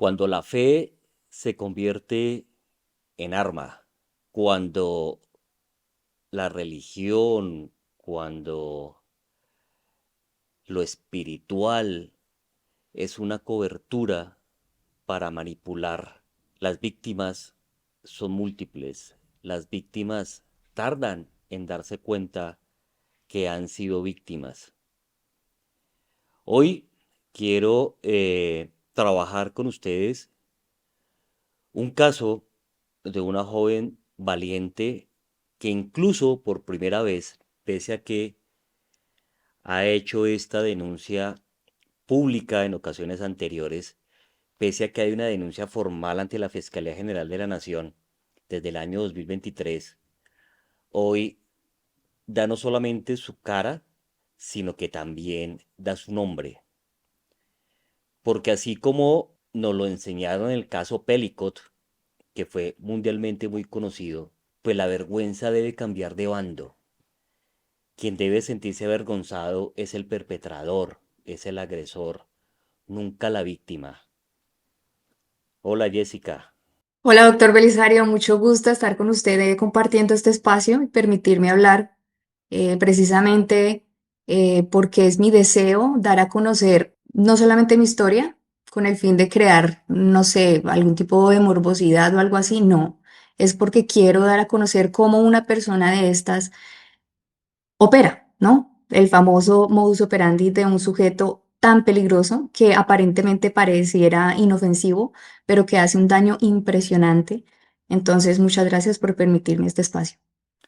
Cuando la fe se convierte en arma, cuando la religión, cuando lo espiritual es una cobertura para manipular, las víctimas son múltiples. Las víctimas tardan en darse cuenta que han sido víctimas. Hoy quiero trabajar con ustedes un caso de una joven valiente que incluso por primera vez, pese a que ha hecho esta denuncia pública en ocasiones anteriores, pese a que hay una denuncia formal ante la Fiscalía General de la Nación desde el año 2023, hoy da no solamente su cara, sino que también da su nombre. Porque así como nos lo enseñaron en el caso Pelicot, que fue mundialmente muy conocido, pues la vergüenza debe cambiar de bando. Quien debe sentirse avergonzado es el perpetrador, es el agresor, nunca la víctima. Hola Jessica. Hola, doctor Belisario, mucho gusto estar con usted compartiendo este espacio y permitirme hablar precisamente porque es mi deseo dar a conocer no solamente mi historia con el fin de crear, no sé, algún tipo de morbosidad o algo así, no, es porque quiero dar a conocer cómo una persona de estas opera, ¿no? El famoso modus operandi de un sujeto tan peligroso que aparentemente pareciera inofensivo, pero que hace un daño impresionante. Entonces, muchas gracias por permitirme este espacio.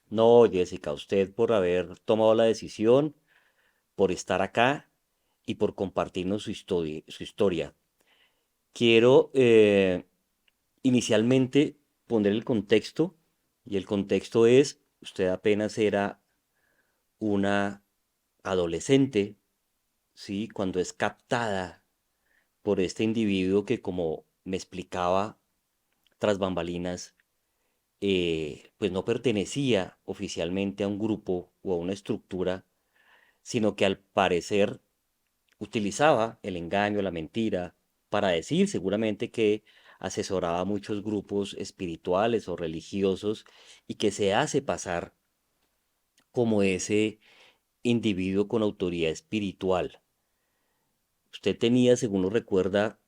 No, Jessica, usted por haber tomado la decisión, por estar acá y por compartirnos su historia. Quiero inicialmente poner el contexto, y el contexto es, usted apenas era una adolescente, ¿sí? Cuando es captada por este individuo que, como me explicaba tras bambalinas, pues no pertenecía oficialmente a un grupo o a una estructura, sino que al parecer utilizaba el engaño, la mentira, para decir seguramente que asesoraba a muchos grupos espirituales o religiosos y que se hace pasar como ese individuo con autoridad espiritual. Usted tenía, según lo recuerda,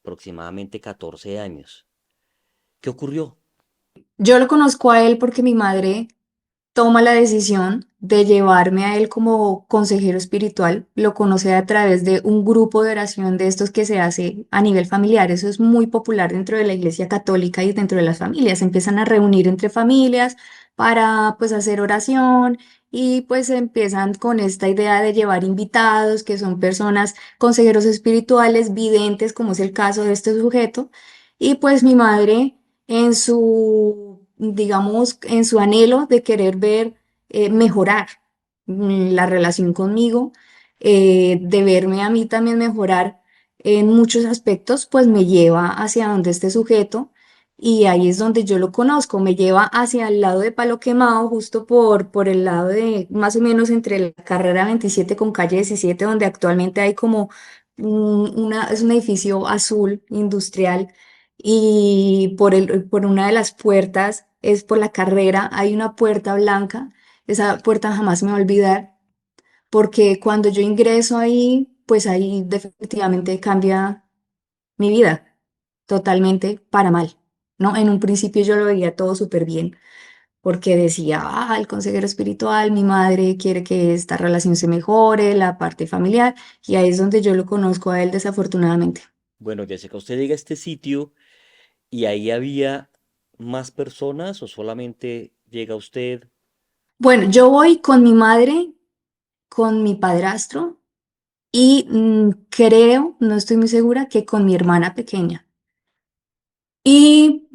aproximadamente 14 años. ¿Qué ocurrió? Yo lo conozco a él porque mi madre toma la decisión de llevarme a él como consejero espiritual. Lo conoce a través de un grupo de oración de estos que se hace a nivel familiar. Eso es muy popular dentro de la Iglesia Católica y dentro de las familias. Se empiezan a reunir entre familias para pues hacer oración y pues empiezan con esta idea de llevar invitados que son personas, consejeros espirituales, videntes, como es el caso de este sujeto. Y pues mi madre en su, digamos, en su anhelo de querer ver mejorar la relación conmigo, de verme a mí también mejorar en muchos aspectos, pues me lleva hacia donde este sujeto y ahí es donde yo lo conozco, me lleva hacia el lado de Palo Quemado, justo por el lado de más o menos entre la carrera 27 con calle 17, donde actualmente hay como es un edificio azul industrial y por una de las puertas, es por la carrera, hay una puerta blanca. Esa puerta jamás me va a olvidar, porque cuando yo ingreso ahí, pues ahí definitivamente cambia mi vida, totalmente para mal, ¿no? En un principio yo lo veía todo súper bien, porque decía, el consejero espiritual, mi madre quiere que esta relación se mejore, la parte familiar, y ahí es donde yo lo conozco a él desafortunadamente. Bueno, Jessica, usted llega a este sitio y ahí había más personas o solamente llega usted. Bueno, yo voy con mi madre, con mi padrastro y creo, no estoy muy segura, que con mi hermana pequeña. Y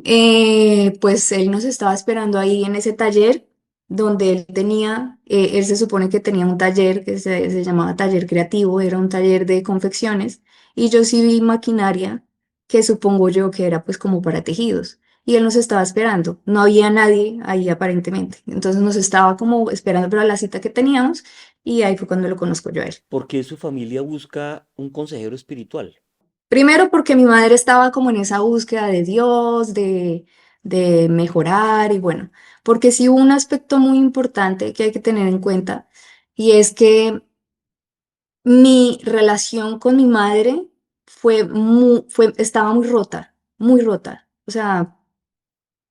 pues él nos estaba esperando ahí en ese taller donde él tenía, él se supone que tenía un taller que se llamaba taller creativo, era un taller de confecciones y yo sí vi maquinaria que supongo yo que era pues como para tejidos. Y él nos estaba esperando, no había nadie ahí aparentemente. Entonces nos estaba como esperando para la cita que teníamos y ahí fue cuando lo conozco yo a él. ¿Por qué su familia busca un consejero espiritual? Primero porque mi madre estaba como en esa búsqueda de Dios, de mejorar y bueno, porque sí hubo un aspecto muy importante que hay que tener en cuenta y es que mi relación con mi madre estaba muy rota. O sea,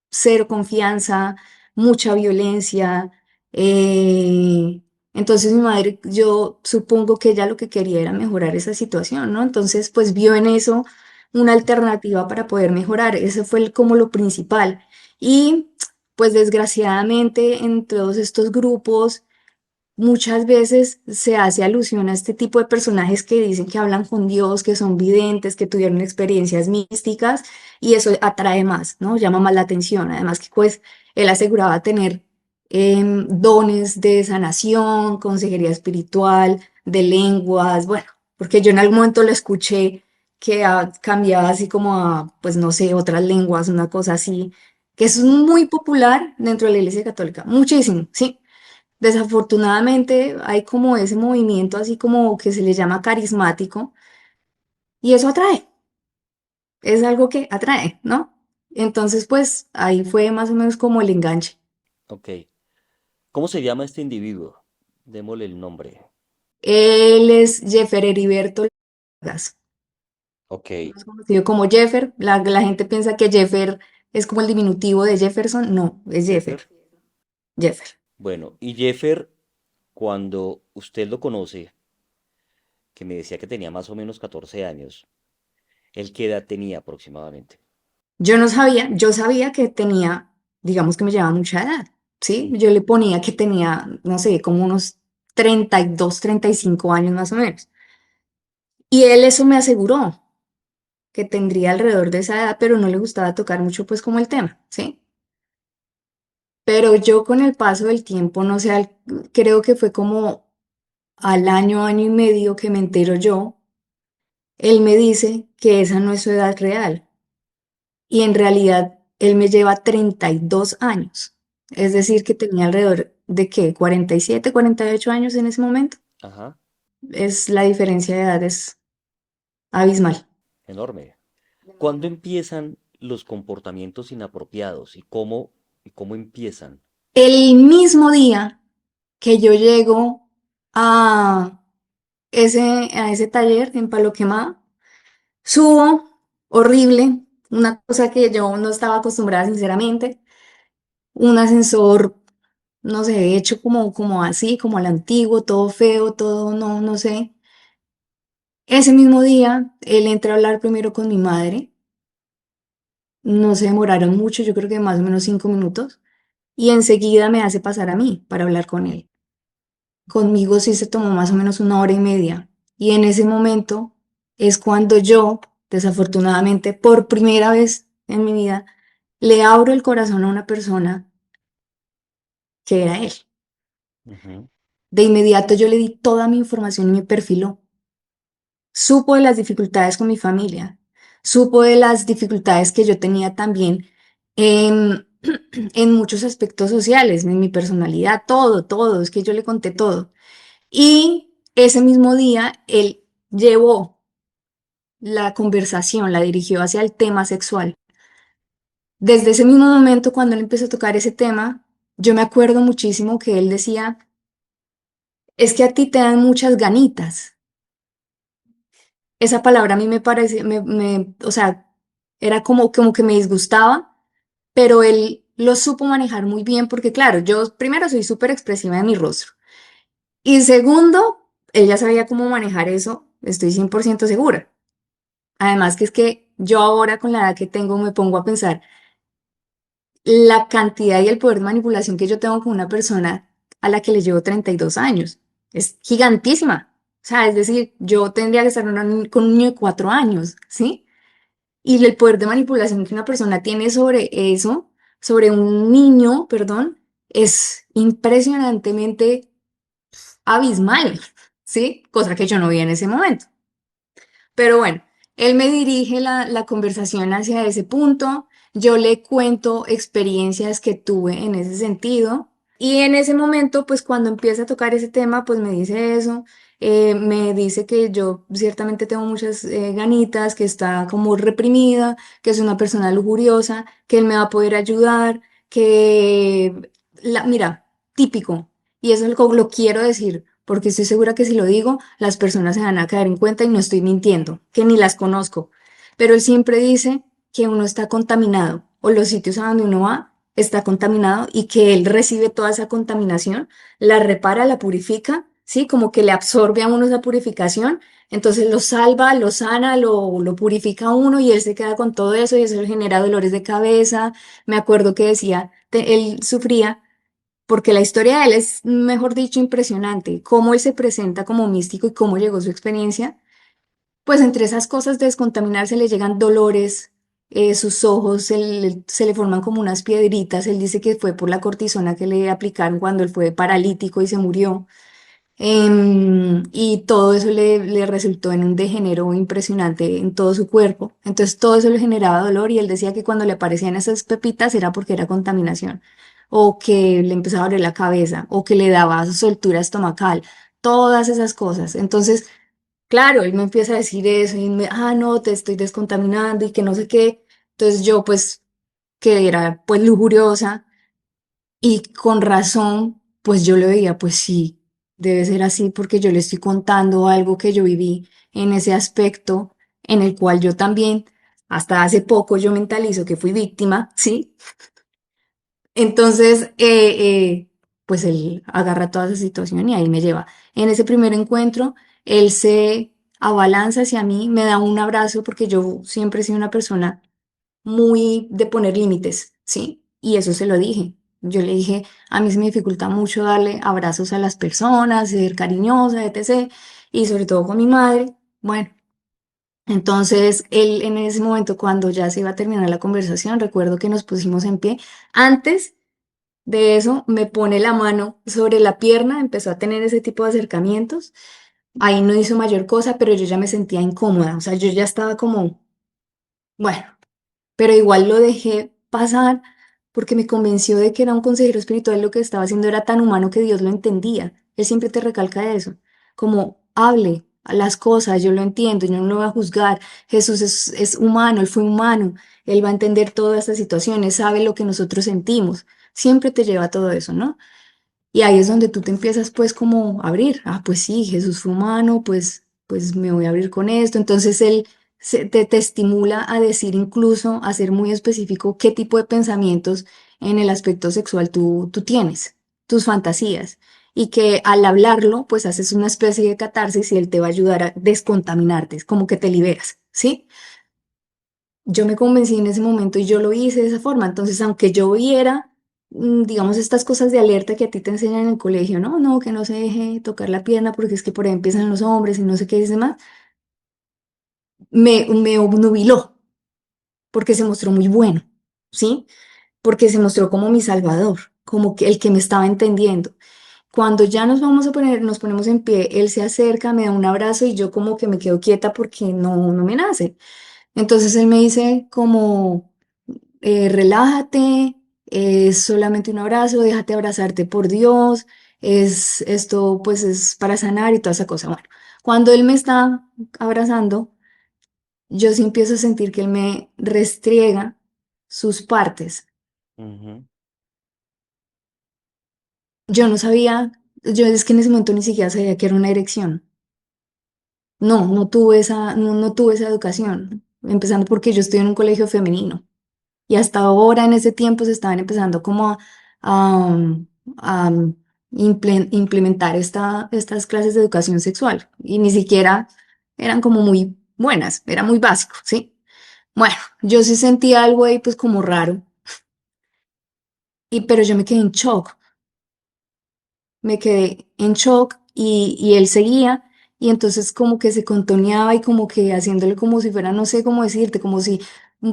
cero confianza, mucha violencia. eh, entonces mi madre, yo supongo que ella lo que quería era mejorar esa situación, ¿no? Entonces, pues vio en eso una alternativa para poder mejorar. Ese fue como lo principal. Y pues desgraciadamente en todos estos grupos muchas veces se hace alusión a este tipo de personajes que dicen que hablan con Dios, que son videntes, que tuvieron experiencias místicas y eso atrae más, ¿no? Llama más la atención. Además que pues él aseguraba tener dones de sanación, consejería espiritual, de lenguas, bueno, porque yo en algún momento lo escuché que cambiaba así como a, pues no sé, otras lenguas, una cosa así, que es muy popular dentro de la Iglesia Católica, muchísimo, ¿sí? Desafortunadamente hay como ese movimiento así como que se le llama carismático y eso atrae, es algo que atrae, ¿no? Entonces pues ahí fue más o menos como el enganche. Ok. ¿Cómo se llama este individuo? Démosle el nombre. Él es Jeffer Heriberto Vargas, Ok. más conocido como Jeffer. La gente piensa que Jeffer es como el diminutivo de Jefferson, no, es Jeffer, Jeffer. Jeffer. Bueno, y Jeffer, cuando usted lo conoce, que me decía que tenía más o menos 14 años, ¿él qué edad tenía aproximadamente? Yo no sabía, yo sabía que tenía, digamos que me llevaba mucha edad, ¿sí? Yo le ponía que tenía, no sé, como unos 32, 35 años más o menos. Y él eso me aseguró, que tendría alrededor de esa edad, pero no le gustaba tocar mucho pues como el tema, ¿sí? Pero yo con el paso del tiempo, no sé, creo que fue como al año, año y medio que me entero yo, él me dice que esa no es su edad real. Y en realidad él me lleva 32 años. Es decir, que tenía alrededor de ¿qué? 47, 48 años en ese momento. Ajá, Es la diferencia de edad es abismal. enorme. ¿Cuándo empiezan los comportamientos inapropiados y cómo empiezan? El mismo día que yo llego a a ese taller en Palo Quemado, subo horrible, una cosa que yo no estaba acostumbrada sinceramente, un ascensor, no sé, hecho como así, como al antiguo, todo feo, todo, no, no sé. Ese mismo día, él entra a hablar primero con mi madre, no se demoraron mucho, yo creo que más o menos 5 minutos, y enseguida me hace pasar a mí para hablar con él. Conmigo sí se tomó más o menos 1 hora y media, y en ese momento es cuando yo, desafortunadamente, por primera vez en mi vida, le abro el corazón a una persona que era él. Ujú. De inmediato yo le di toda mi información y me perfiló. Supo de las dificultades con mi familia, supo de las dificultades que yo tenía también en, en muchos aspectos sociales, en mi personalidad, todo, todo, es que yo le conté todo. Y ese mismo día él llevó la conversación, la dirigió hacia el tema sexual. Desde ese mismo momento, cuando él empezó a tocar ese tema, yo me acuerdo muchísimo que él decía, es que a ti te dan muchas ganitas. Esa palabra a mí me parece, o sea, era como que me disgustaba, pero él lo supo manejar muy bien porque, claro, yo primero soy súper expresiva de mi rostro y segundo, él ya sabía cómo manejar eso, estoy 100% segura. Además que es que yo ahora con la edad que tengo me pongo a pensar la cantidad y el poder de manipulación que yo tengo con una persona a la que le llevo 32 años. Es gigantísima. O sea, es decir, yo tendría que estar con un niño de 4 años, ¿sí? Y el poder de manipulación que una persona tiene sobre eso, sobre un niño, perdón, es impresionantemente abismal, ¿sí? Cosa que yo no vi en ese momento. Pero bueno, él me dirige la conversación hacia ese punto, yo le cuento experiencias que tuve en ese sentido y en ese momento, pues cuando empieza a tocar ese tema, pues me dice eso. me dice que yo ciertamente tengo muchas ganitas, que está como reprimida, que es una persona lujuriosa, que él me va a poder ayudar, mira, típico, y eso lo quiero decir, porque estoy segura que si lo digo, las personas se van a caer en cuenta y no estoy mintiendo, que ni las conozco, pero él siempre dice que uno está contaminado o los sitios a donde uno va está contaminado y que él recibe toda esa contaminación, la repara, la purifica, ¿sí? Como que le absorbe a uno esa purificación, entonces lo salva, lo sana, lo purifica a uno y él se queda con todo eso y eso le genera dolores de cabeza. Me acuerdo que decía, él sufría porque la historia de él es, mejor dicho, impresionante, cómo él se presenta como místico y cómo llegó su experiencia pues entre esas cosas de descontaminarse le llegan dolores, sus ojos se le forman como unas piedritas. Él dice que fue por la cortisona que le aplicaron cuando él fue paralítico y se murió. Y todo eso le resultó en un degenero impresionante en todo su cuerpo. Entonces todo eso le generaba dolor y él decía que cuando le aparecían esas pepitas era porque era contaminación, o que le empezaba a doler la cabeza, o que le daba soltura estomacal, todas esas cosas. Entonces claro, él me empieza a decir eso y no, te estoy descontaminando y que no sé qué. Entonces yo pues, que era pues lujuriosa y con razón, pues yo le veía, pues sí, debe ser así porque yo le estoy contando algo que yo viví en ese aspecto en el cual yo también, hasta hace poco yo mentalizo que fui víctima, ¿sí? Entonces, pues él agarra toda esa situación y ahí me lleva. En ese primer encuentro, él se abalanza hacia mí, me da un abrazo porque yo siempre he sido una persona muy de poner límites, ¿sí? Y eso se lo dije. Yo le dije, a mí se me dificulta mucho darle abrazos a las personas, ser cariñosa, etc. Y sobre todo con mi madre. Bueno, entonces él en ese momento, cuando ya se iba a terminar la conversación, recuerdo que nos pusimos en pie. Antes de eso, me pone la mano sobre la pierna, empezó a tener ese tipo de acercamientos. Ahí no hizo mayor cosa, pero yo ya me sentía incómoda, o sea, yo ya estaba como, bueno, pero igual lo dejé pasar porque me convenció de que era un consejero espiritual, lo que estaba haciendo era tan humano que Dios lo entendía. Él siempre te recalca eso, como hable a las cosas, yo lo entiendo, yo no lo voy a juzgar. Jesús es humano, él fue humano, él va a entender todas estas situaciones, sabe lo que nosotros sentimos. Siempre te lleva a todo eso, ¿no? Y ahí es donde tú te empiezas pues como a abrir. Ah, pues sí, Jesús fue humano, pues me voy a abrir con esto. Entonces él te estimula a decir incluso, a ser muy específico qué tipo de pensamientos en el aspecto sexual tú tienes, tus fantasías. Y que al hablarlo, pues haces una especie de catarsis y él te va a ayudar a descontaminarte, es como que te liberas, ¿sí? Yo me convencí en ese momento y yo lo hice de esa forma. Entonces, aunque yo viera, digamos, estas cosas de alerta que a ti te enseñan en el colegio, no, no, que no se deje tocar la pierna porque es que por ahí empiezan los hombres y no sé qué dice más, me obnubiló porque se mostró muy bueno, ¿sí? Porque se mostró como mi salvador, como que el que me estaba entendiendo. Cuando ya nos vamos a poner, nos ponemos en pie, él se acerca, me da un abrazo y yo como que me quedo quieta porque no me nace. Entonces él me dice como relájate, es solamente un abrazo, déjate abrazarte por Dios, esto pues es para sanar y toda esa cosa. Bueno, cuando él me está abrazando, yo sí empiezo a sentir que él me restriega sus partes. Ujú. Yo no sabía, yo es que en ese momento ni siquiera sabía que era una erección. No tuve esa educación, empezando porque yo estoy en un colegio femenino. Y hasta ahora, en ese tiempo, se estaban empezando como a implementar estas clases de educación sexual. Y ni siquiera eran como muy buenas, era muy básico, ¿sí? Bueno, yo sí sentía algo ahí pues como raro, pero yo me quedé en shock, me quedé en shock y él seguía y entonces como que se contoneaba y como que haciéndole como si fuera, no sé cómo decirte, como si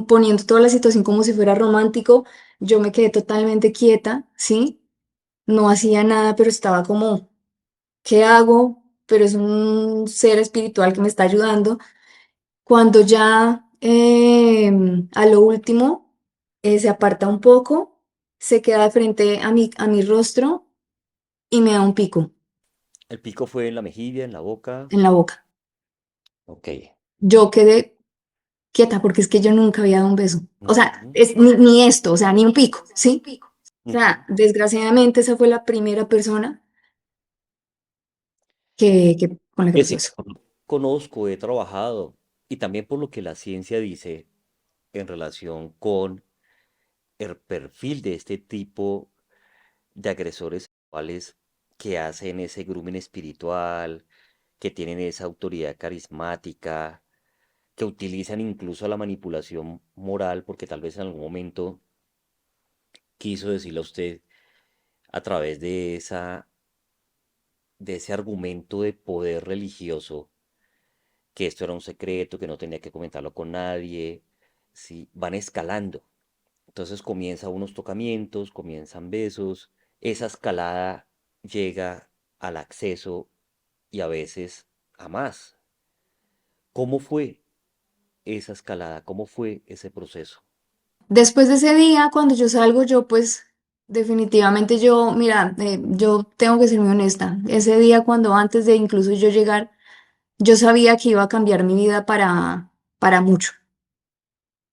poniendo toda la situación como si fuera romántico, yo me quedé totalmente quieta, ¿sí? No hacía nada, pero estaba como, ¿qué hago? Pero es un ser espiritual que me está ayudando. Cuando ya a lo último se aparta un poco, se queda de frente a mi rostro y me da un pico. El pico fue en la mejilla, en la boca. en la boca. Ok. Yo quedé quieta porque es que yo nunca había dado un beso. O sea, Ujú, es ni esto, o sea, ni un pico, ¿sí? O ujú. sea, desgraciadamente esa fue la primera persona con la que pasó Jessica, eso. conozco, he trabajado y también por lo que la ciencia dice en relación con el perfil de este tipo de agresores sexuales que hacen ese grooming espiritual, que tienen esa autoridad carismática, que utilizan incluso la manipulación moral, porque tal vez en algún momento quiso decirle a usted a través de ese argumento de poder religioso que esto era un secreto, que no tenía que comentarlo con nadie, ¿sí? Van escalando. Entonces comienza unos tocamientos, comienzan besos, esa escalada llega al acceso y a veces a más. ¿Cómo fue esa escalada? ¿Cómo fue ese proceso? Después de ese día, cuando yo salgo, yo pues definitivamente yo, mira, yo tengo que ser muy honesta. Ese día, cuando antes de incluso yo llegar, yo sabía que iba a cambiar mi vida para mucho,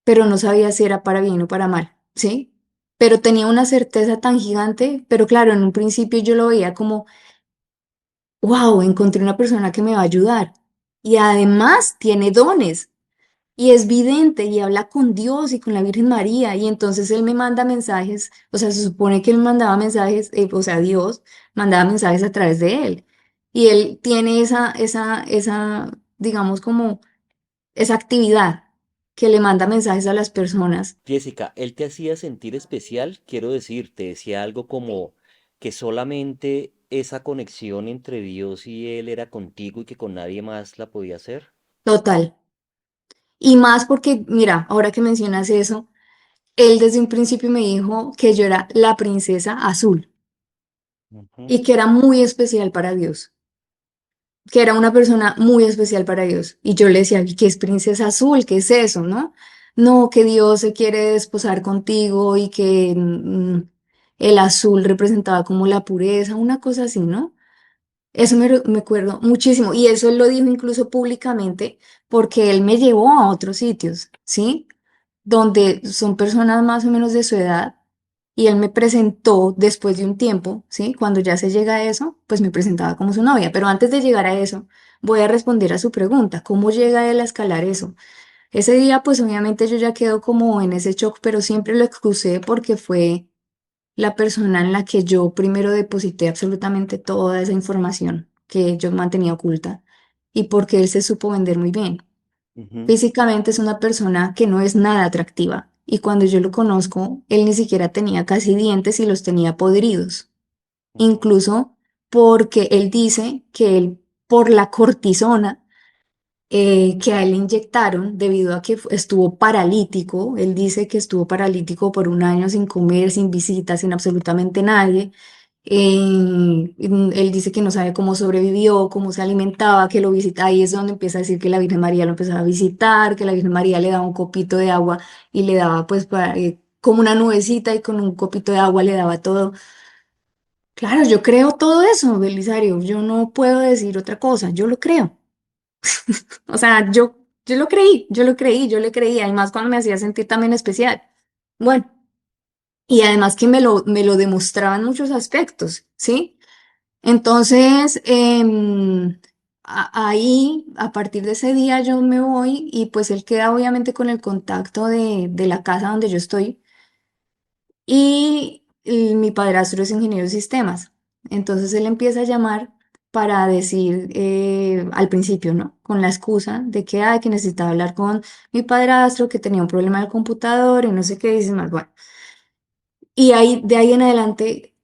pero no sabía si era para bien o para mal, ¿sí? Pero tenía una certeza tan gigante, pero claro, en un principio yo lo veía como, wow, encontré una persona que me va a ayudar. Y además tiene dones. Y es vidente y habla con Dios y con la Virgen María. Y entonces él me manda mensajes, o sea, se supone que él mandaba mensajes, o sea, Dios mandaba mensajes a través de él. Y él tiene digamos, como esa actividad que le manda mensajes a las personas. Jessica, ¿él te hacía sentir especial? Quiero decir, te decía algo como que solamente esa conexión entre Dios y él era contigo y que con nadie más la podía hacer. Total. Y más porque, mira, ahora que mencionas eso, él desde un principio me dijo que yo era la princesa azul Ujú, y que era muy especial para Dios. Que era una persona muy especial para Dios. Y yo le decía, "¿Y qué es princesa azul? ¿Qué es eso? ¿No? No, que Dios se quiere desposar contigo y que el azul representaba como la pureza, una cosa así, ¿no? Eso me acuerdo muchísimo. Y eso él lo dijo incluso públicamente porque él me llevó a otros sitios, ¿sí? Donde son personas más o menos de su edad y él me presentó después de un tiempo, ¿sí? Cuando ya se llega a eso, pues me presentaba como su novia. Pero antes de llegar a eso, voy a responder a su pregunta, ¿cómo llega él a escalar eso? Ese día, pues obviamente yo ya quedo como en ese shock, pero siempre lo excusé porque fue la persona en la que yo primero deposité absolutamente toda esa información que yo mantenía oculta y porque él se supo vender muy bien. ujú, Físicamente es una persona que no es nada atractiva y cuando yo lo conozco, él ni siquiera tenía casi dientes y los tenía podridos. ujú, Incluso porque él dice que él, por la cortisona que a él le inyectaron debido a que estuvo paralítico, él dice que estuvo paralítico por un año sin comer, sin visitas, sin absolutamente nadie. Él dice que no sabe cómo sobrevivió, cómo se alimentaba, que lo visita. Ahí es donde empieza a decir que la Virgen María lo empezaba a visitar, que la Virgen María le daba un copito de agua y le daba pues como una nubecita y con un copito de agua le daba todo. Claro, yo creo todo eso, Belisario. Yo no puedo decir otra cosa, yo lo creo. O sea, yo lo creí, yo le creí, además cuando me hacía sentir también especial. Bueno, y además que me lo demostraba en muchos aspectos, ¿sí? Entonces, ahí, a partir de ese día yo me voy y pues él queda obviamente con el contacto de la casa donde yo estoy y mi padrastro es ingeniero de sistemas. Entonces él empieza a llamar para decir al principio, ¿no? Con la excusa de que, ay, que necesitaba hablar con mi padrastro, que tenía un problema del computador y no sé qué dice más. Bueno, y ahí, de ahí en adelante,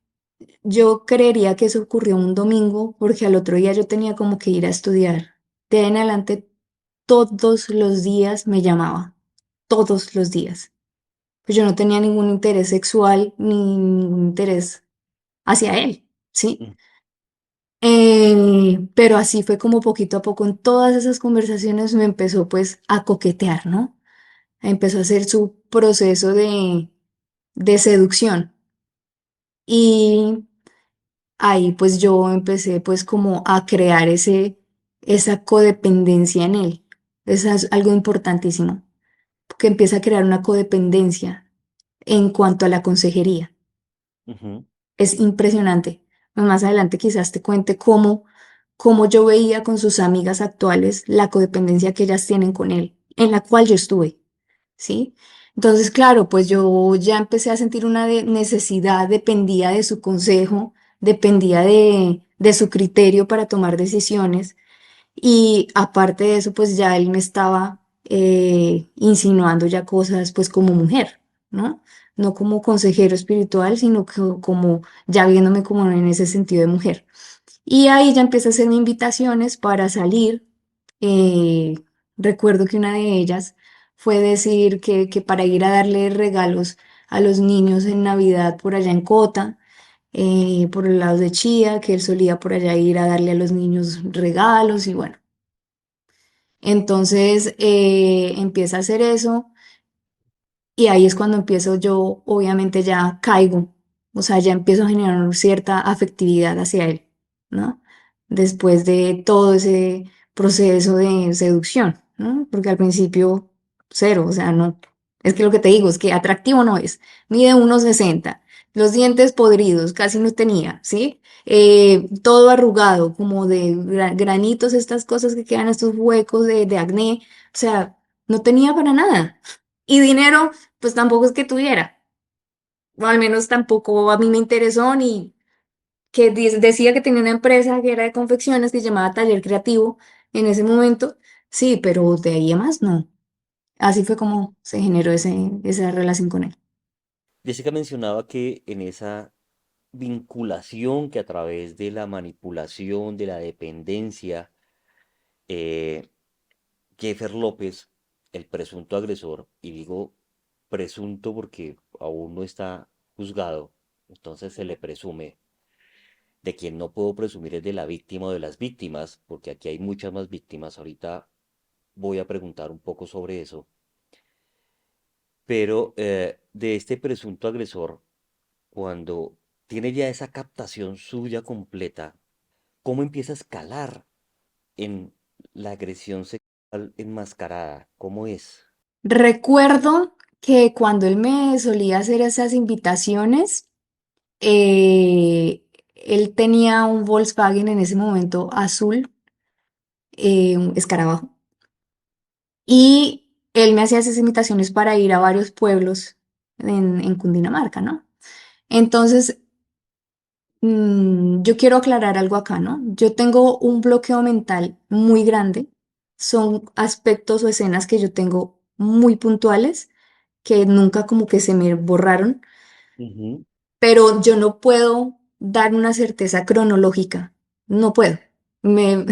yo creería que eso ocurrió un domingo, porque al otro día yo tenía como que ir a estudiar. De ahí en adelante, todos los días me llamaba, todos los días. Pues yo no tenía ningún interés sexual ni ningún interés hacia él, ¿sí? ujú, Pero así fue como poquito a poco en todas esas conversaciones me empezó pues a coquetear, ¿no? Empezó a hacer su proceso de seducción. Y ahí pues yo empecé pues como a crear esa codependencia en él. Eso es algo importantísimo, que empieza a crear una codependencia en cuanto a la consejería. Ujú, Es impresionante. Más adelante quizás te cuente cómo yo veía con sus amigas actuales la codependencia que ellas tienen con él, en la cual yo estuve, ¿sí? Entonces, claro, pues yo ya empecé a sentir una necesidad, dependía de su consejo, dependía de su criterio para tomar decisiones. Y aparte de eso, pues ya él me estaba insinuando ya cosas, pues como mujer, ¿no? No como consejero espiritual, sino como ya viéndome como en ese sentido de mujer. Y ahí ya empecé a hacerme invitaciones para salir. Eh, Recuerdo que una de ellas fue decir que para ir a darle regalos a los niños en Navidad por allá en Cota, por los lados de Chía, que él solía por allá ir a darle a los niños regalos y bueno. Entonces empieza a hacer eso y ahí es cuando empiezo yo, obviamente ya caigo, o sea, ya empiezo a generar cierta afectividad hacia él, ¿no? Después de todo ese proceso de seducción, ¿no? Porque al principio cero, o sea, no, es que lo que te digo es que atractivo no es, mide 1,60, los dientes podridos, casi no tenía, ¿sí? Todo arrugado, como de granitos, estas cosas que quedan, estos huecos de acné, o sea, no tenía para nada. Y dinero pues tampoco es que tuviera, o al menos tampoco a mí me interesó ni que decía que tenía una empresa que era de confecciones que se llamaba Taller Creativo en ese momento, sí, pero de ahí a más no. Así fue como se generó esa relación con él. Jessica mencionaba que en esa vinculación que a través de la manipulación, de la dependencia, eh, Jeffer López, el presunto agresor, y digo presunto porque aún no está juzgado, entonces se le presume. De quien no puedo presumir es de la víctima o de las víctimas, porque aquí hay muchas más víctimas. Ahorita voy a preguntar un poco sobre eso. Pero de este presunto agresor, cuando tiene ya esa captación suya completa, ¿cómo empieza a escalar en la agresión sexual enmascarada? ¿Cómo es? Recuerdo que cuando él me solía hacer esas invitaciones, él tenía un Volkswagen en ese momento azul, un escarabajo. Y él me hacía esas invitaciones para ir a varios pueblos en Cundinamarca, ¿no? Entonces, yo quiero aclarar algo acá, ¿no? Yo tengo un bloqueo mental muy grande. Son aspectos o escenas que yo tengo muy puntuales, que nunca como que se me borraron, Ujú. pero yo no puedo dar una certeza cronológica. No puedo. Me,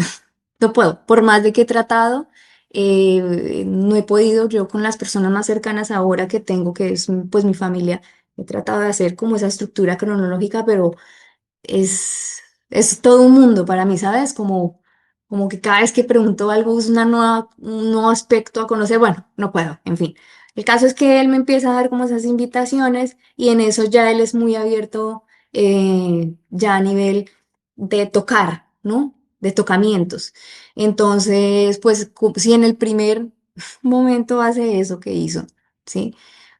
no puedo. Por más de que he tratado, no he podido. Yo con las personas más cercanas ahora que tengo, que es pues mi familia, he tratado de hacer como esa estructura cronológica, pero es todo un mundo para mí, ¿sabes? Como que cada vez que pregunto algo es un nuevo aspecto a conocer. Bueno, no puedo, en fin. El caso es que él me empieza a dar como esas invitaciones y en eso ya él es muy abierto ya a nivel de tocar, ¿no? De tocamientos. Entonces, pues si en el primer momento hace eso que hizo, ¿sí?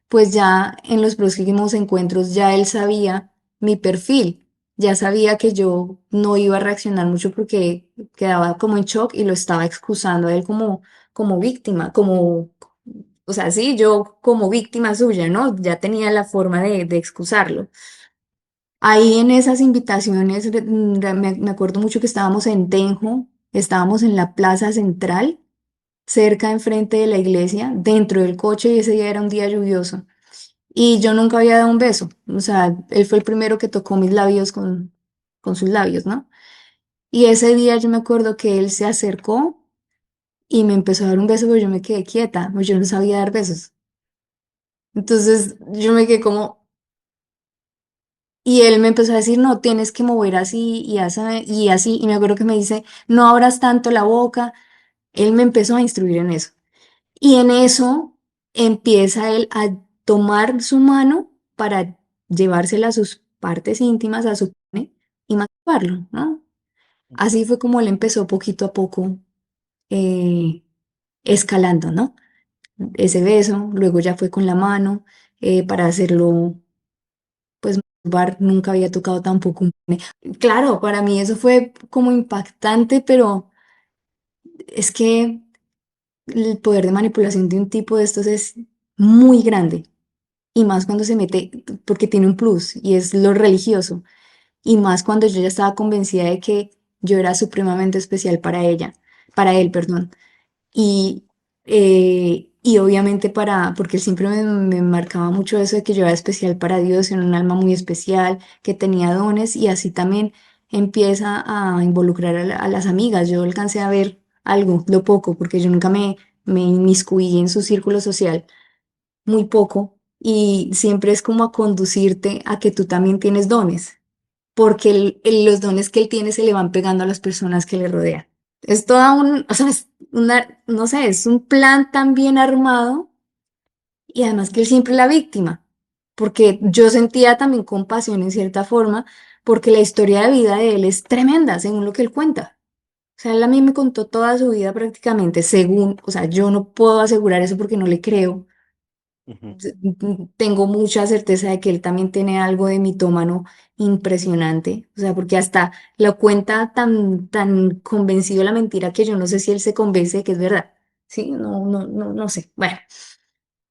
Pues ya en los próximos encuentros ya él sabía mi perfil, ya sabía que yo no iba a reaccionar mucho porque quedaba como en shock y lo estaba excusando a él como víctima, o sea, sí, yo como víctima suya, ¿no? Ya tenía la forma de excusarlo. Ahí en esas invitaciones, me acuerdo mucho que estábamos en Tenjo, estábamos en la plaza central, cerca enfrente de la iglesia, dentro del coche y ese día era un día lluvioso. Y yo nunca había dado un beso. O sea, él fue el primero que tocó mis labios con sus labios, ¿no? Y ese día yo me acuerdo que él se acercó y me empezó a dar un beso, pero yo me quedé quieta, pues yo no sabía dar besos. Entonces yo me quedé como, y él me empezó a decir, no, tienes que mover así y así y así. Y me acuerdo que me dice, no abras tanto la boca. Él me empezó a instruir en eso. Y en eso empieza él a tomar su mano para llevársela a sus partes íntimas, a su pene, y masturbarlo, ¿no? Así fue como él empezó poquito a poco eh, escalando, ¿no? Ese beso, luego ya fue con la mano, para hacerlo, pues masturbar, nunca había tocado tampoco un pene. Claro, para mí eso fue como impactante, pero es que el poder de manipulación de un tipo de estos es muy grande. Y más cuando se mete, porque tiene un plus, y es lo religioso. Y más cuando yo ya estaba convencida de que yo era supremamente especial para ella, para él, perdón. Y, y obviamente porque él siempre me marcaba mucho eso de que yo era especial para Dios, era un alma muy especial, que tenía dones, y así también empieza a involucrar a las amigas. Yo alcancé a ver algo, lo poco, porque yo nunca me inmiscuí en su círculo social, muy poco, y siempre es como a conducirte a que tú también tienes dones, porque los dones que él tiene se le van pegando a las personas que le rodean. Es toda o sea, es una, no sé, es un plan tan bien armado, y además que él siempre es la víctima, porque yo sentía también compasión en cierta forma, porque la historia de vida de él es tremenda, según lo que él cuenta. O sea, él a mí me contó toda su vida prácticamente, según, o sea, yo no puedo asegurar eso porque no le creo. Ujú, Tengo mucha certeza de que él también tiene algo de mitómano impresionante, o sea, porque hasta lo cuenta tan convencido de la mentira que yo no sé si él se convence de que es verdad. Sí, no sé. Bueno.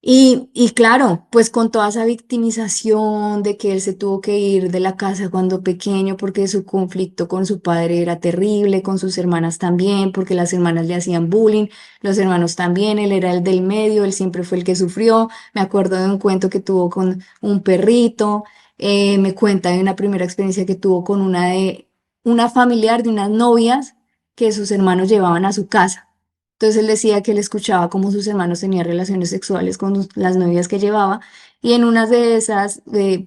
Y claro, pues con toda esa victimización de que él se tuvo que ir de la casa cuando pequeño porque su conflicto con su padre era terrible, con sus hermanas también, porque las hermanas le hacían bullying, los hermanos también, él era el del medio, él siempre fue el que sufrió. Me acuerdo de un cuento que tuvo con un perrito, me cuenta de una primera experiencia que tuvo con una familiar de unas novias que sus hermanos llevaban a su casa. Entonces él decía que él escuchaba cómo sus hermanos tenían relaciones sexuales con las novias que llevaba, y en una de esas,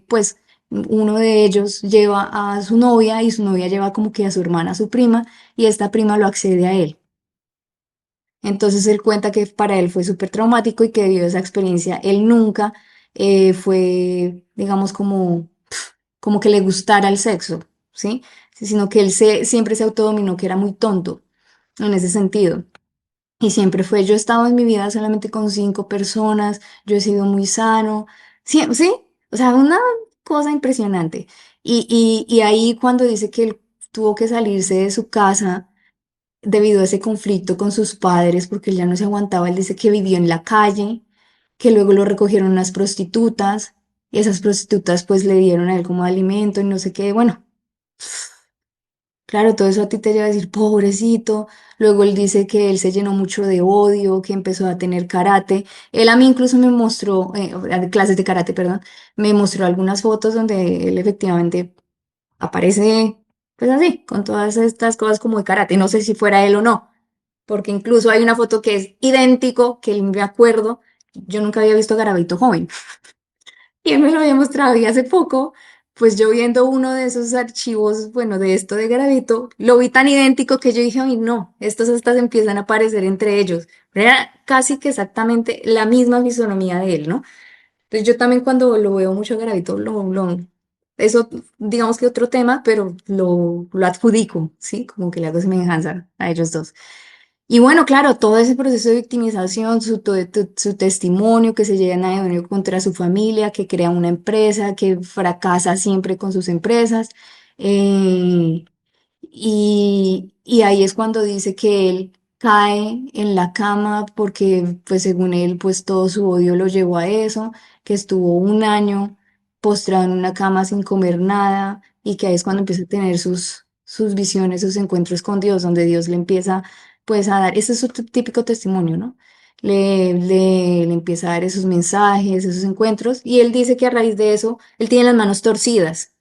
pues uno de ellos lleva a su novia y su novia lleva como que a su hermana, a su prima, y esta prima lo accede a él. Entonces él cuenta que para él fue súper traumático y que debido a esa experiencia él nunca fue, digamos, como que le gustara el sexo, ¿sí? Sino que siempre se autodominó que era muy tonto en ese sentido. Y siempre fue, yo he estado en mi vida solamente con 5 personas, yo he sido muy sano, sí, sí, o sea, una cosa impresionante. Y ahí cuando dice que él tuvo que salirse de su casa debido a ese conflicto con sus padres, porque él ya no se aguantaba, él dice que vivió en la calle, que luego lo recogieron unas prostitutas, y esas prostitutas pues le dieron a él como alimento y no sé qué, bueno. Claro, todo eso a ti te lleva a decir, pobrecito. Luego él dice que él se llenó mucho de odio, que empezó a tener karate. Él a mí incluso me mostró, clases de karate, perdón, me mostró algunas fotos donde él efectivamente aparece, pues así, con todas estas cosas como de karate. No sé si fuera él o no, porque incluso hay una foto que es idéntico, que él me acuerdo. Yo nunca había visto a Garavito joven. Y él me lo había mostrado, y hace poco, pues yo viendo uno de esos archivos, bueno, de esto de Gravito, lo vi tan idéntico que yo dije, ay, no, estos estas empiezan a aparecer entre ellos. Pero era casi que exactamente la misma fisonomía de él, ¿no? Entonces yo también cuando lo veo mucho a Gravito, eso, digamos que otro tema, pero lo adjudico, ¿sí? Como que le hago semejanza a ellos dos. Y bueno, claro, todo ese proceso de victimización, su testimonio, que se llena de odio contra su familia, que crea una empresa, que fracasa siempre con sus empresas. eh, y ahí es cuando dice que él cae en la cama porque, pues según él, pues todo su odio lo llevó a eso, que estuvo un año postrado en una cama sin comer nada, y que ahí es cuando empieza a tener sus visiones, sus encuentros con Dios, donde Dios le empieza pues a dar, ese es su típico testimonio, ¿no? Le empieza a dar esos mensajes, esos encuentros, y él dice que a raíz de eso, él tiene las manos torcidas,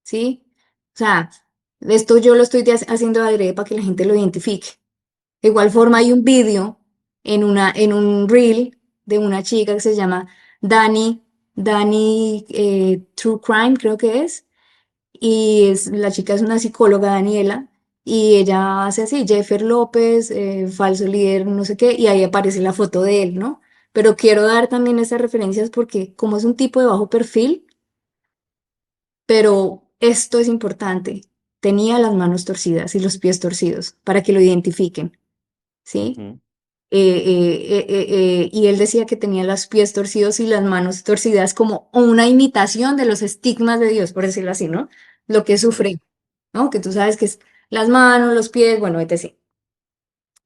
¿sí? O sea, esto yo lo estoy haciendo adrede para que la gente lo identifique. De igual forma, hay un vídeo en un reel de una chica que se llama Dani True Crime, creo que es, y la chica es una psicóloga, Daniela, y ella hace así, Jeffer López, falso líder, no sé qué, y ahí aparece la foto de él, ¿no? Pero quiero dar también esas referencias porque como es un tipo de bajo perfil, pero esto es importante, tenía las manos torcidas y los pies torcidos para que lo identifiquen, ¿sí? Ujú, Y él decía que tenía los pies torcidos y las manos torcidas como una imitación de los estigmas de Dios, por decirlo así, ¿no? Lo que ujú. sufre, ¿no? Que tú sabes que es las manos, los pies, bueno, etc.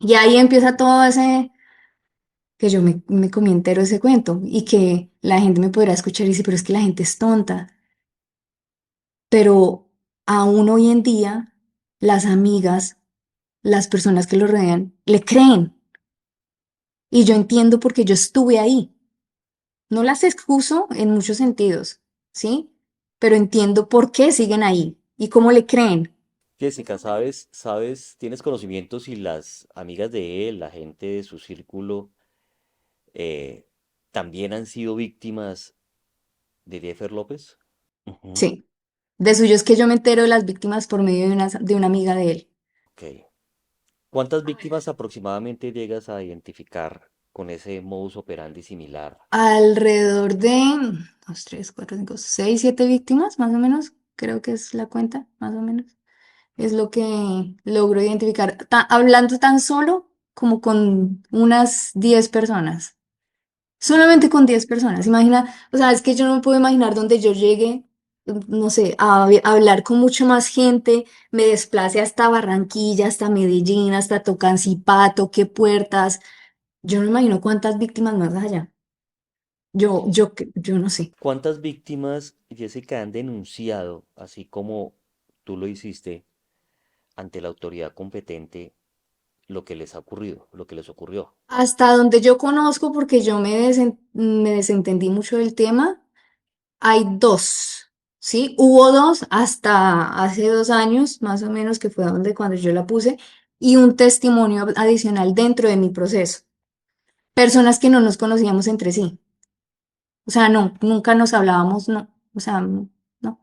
Y ahí empieza todo ese, que yo me comí entero ese cuento y que la gente me podrá escuchar y dice, pero es que la gente es tonta. Pero aún hoy en día, las amigas, las personas que lo rodean, le creen. Y yo entiendo porque yo estuve ahí. No las excuso en muchos sentidos, ¿sí? Pero entiendo por qué siguen ahí y cómo le creen. Jessica, ¿sabes, tienes conocimiento si las amigas de él, la gente de su círculo, eh, también han sido víctimas de Jeffer López? Ujú. Sí. De suyo es que yo me entero de las víctimas por medio de una amiga de él. Ok. ¿Cuántas víctimas aproximadamente llegas a identificar con ese modus operandi similar? Alrededor de 2, 3, 4, 5, 6, 7 víctimas, más o menos. Creo que es la cuenta, más o menos. Es lo que logro identificar, hablando tan solo como con unas 10 personas. Ujú. Solamente con 10 personas. Imagina, o sea, es que yo no me puedo imaginar donde yo llegue, no sé, a hablar con mucha más gente, me desplace hasta Barranquilla, hasta Medellín, hasta Tocancipá, qué puertas. Yo no me imagino cuántas víctimas más allá. Yo no sé. ¿Cuántas víctimas, Jessica, han denunciado, así como tú lo hiciste, ante la autoridad competente lo que les ha ocurrido, lo que les ocurrió? Hasta donde yo conozco, porque yo me desentendí mucho del tema, hay dos, ¿sí? Hubo dos hasta hace 2 años, más o menos, que fue donde cuando yo la puse, y un testimonio adicional dentro de mi proceso. Personas que no nos conocíamos entre sí. O sea, no, nunca nos hablábamos, no. O sea, no, no,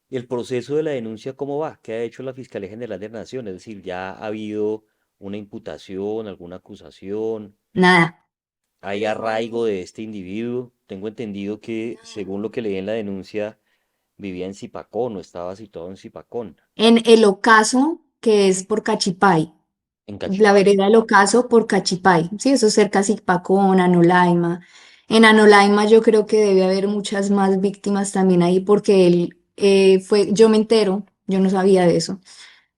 ¿Y el proceso de la denuncia cómo va? ¿Qué ha hecho la Fiscalía General de la Nación? Es decir, ¿ya ha habido una imputación, alguna acusación? nada. ¿Hay arraigo de este individuo? Tengo entendido que, según lo que leí en la denuncia, vivía en Zipacón o estaba situado en Zipacón, En el ocaso, que es por Cachipay, en la Cachipay. vereda del ocaso por Cachipay, sí, eso es cerca de Zipacón, Anolaima. En Anolaima yo creo que debe haber muchas más víctimas también ahí porque él yo me entero, yo no sabía de eso,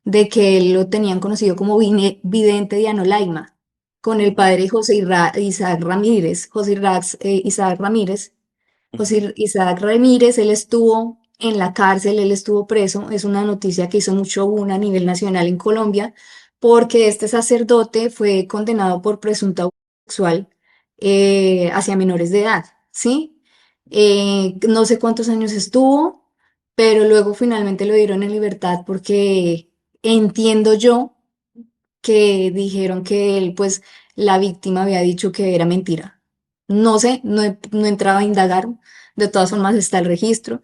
de que él lo tenían conocido como vidente de Anolaima, con el Ujú, padre Isaac Ramírez, Isaac Ramírez. ujú, Isaac Ramírez, él estuvo en la cárcel, él estuvo preso, es una noticia que hizo mucho boom a nivel nacional en Colombia, porque este sacerdote fue condenado por presunto abuso sexual hacia menores de edad, ¿sí? No sé cuántos años estuvo, pero luego finalmente lo dieron en libertad porque entiendo yo que dijeron que él, pues, la víctima había dicho que era mentira. No sé, no entraba a indagar, de todas formas está el registro.